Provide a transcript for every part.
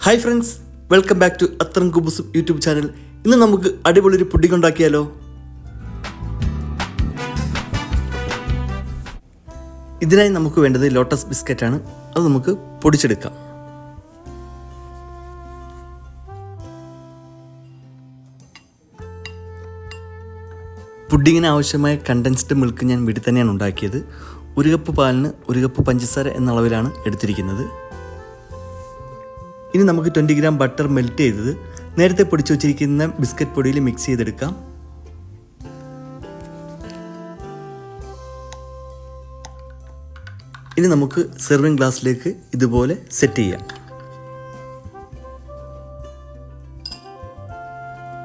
Hi friends, welcome back to അത്രയും കുബുസ് YouTube channel. ഇന്ന് നമുക്ക് അടിപൊളി ഒരു പുഡിംഗ് ഉണ്ടാക്കിയാലോ? ഇതിനായി നമുക്ക് വേണ്ടത് ലോട്ടസ് ബിസ്ക്കറ്റ് ആണ്. അത് നമുക്ക് പൊടിച്ചെടുക്കാം. പുഡിങ്ങിന് ആവശ്യമായ കണ്ടൻസ്ഡ് മിൽക്ക് ഞാൻ വീട്ടിൽ തന്നെയാണ് ഉണ്ടാക്കിയത്. 1 കപ്പ് പാലിന് 1 കപ്പ് പഞ്ചസാര എന്ന അളവിലാണ് എടുത്തിരിക്കുന്നത്. ഇനി നമുക്ക് 20 ഗ്രാം ബട്ടർ മെൽറ്റ് ചെയ്തത് നേരത്തെ പൊടിച്ചു വച്ചിരിക്കുന്ന ബിസ്ക്കറ്റ് പൊടിയിൽ മിക്സ് ചെയ്തെടുക്കാം. ഇനി നമുക്ക് സെർവിങ് ഗ്ലാസ്സിലേക്ക് ഇതുപോലെ സെറ്റ് ചെയ്യാം.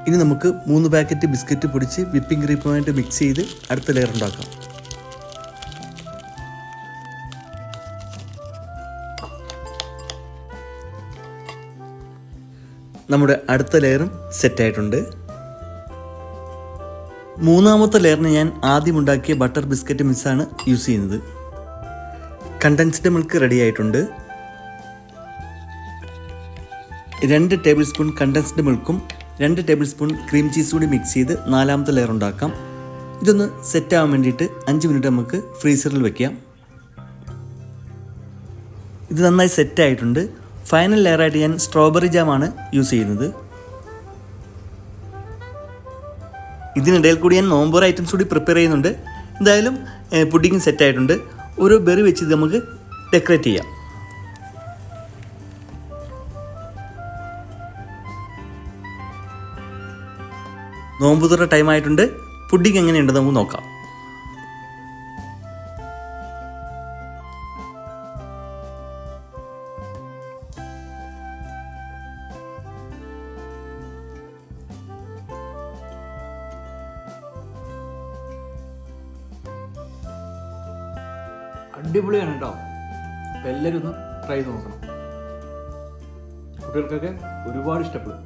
ഇനി നമുക്ക് 3 പാക്കറ്റ് ബിസ്ക്കറ്റ് പൊടിച്ച് വിപ്പിംഗ് ക്രീമുമായിട്ട് മിക്സ് ചെയ്ത് അടുത്ത ലെയർ ഉണ്ടാക്കാം. നമ്മുടെ അടുത്ത ലെയറും സെറ്റായിട്ടുണ്ട്. 3ാമത്തെ ലെയറിന് ഞാൻ ആദ്യം ഉണ്ടാക്കിയ ബട്ടർ ബിസ്ക്കറ്റ് മിക്സാണ് യൂസ് ചെയ്യുന്നത്. കണ്ടൻസ്ഡ് മിൽക്ക് റെഡി ആയിട്ടുണ്ട്. 2 ടേബിൾ സ്പൂൺ കണ്ടൻസ്ഡ് മിൽക്കും 2 ടേബിൾ സ്പൂൺ ക്രീം ചീസ് കൂടി മിക്സ് ചെയ്ത് 4ാമത്തെ ലെയർ ഉണ്ടാക്കാം. ഇതൊന്ന് സെറ്റ് ആവാൻ വേണ്ടിയിട്ട് 5 മിനിറ്റ് നമുക്ക് ഫ്രീസറിൽ വെക്കാം. ഇത് നന്നായി സെറ്റായിട്ടുണ്ട്. ഫൈനൽ ലെയറായിട്ട് ഞാൻ സ്ട്രോബെറി ജാമാണ് യൂസ് ചെയ്യുന്നത്. ഇതിനിടയിൽ കൂടി ഞാൻ നോമ്പോർ ഐറ്റംസ് കൂടി പ്രിപ്പയർ ചെയ്യുന്നുണ്ട്. എന്തായാലും പുഡിംഗ് സെറ്റായിട്ടുണ്ട്. ഓരോ ബെറി വെച്ച് ഇത് നമുക്ക് ഡെക്കറേറ്റ് ചെയ്യാം. നോമ്പ് തുറ ടൈം ആയിട്ടുണ്ട്. പുഡിംഗ് എങ്ങനെയുണ്ടെന്ന് നമുക്ക് നോക്കാം. അടിപൊളിയാണ് കേട്ടോ. അപ്പം എല്ലാവരും ഒന്ന് ട്രൈ ചെയ്ത് നോക്കണം. കുട്ടികൾക്കൊക്കെ ഒരുപാട് ഇഷ്ടപ്പെടും.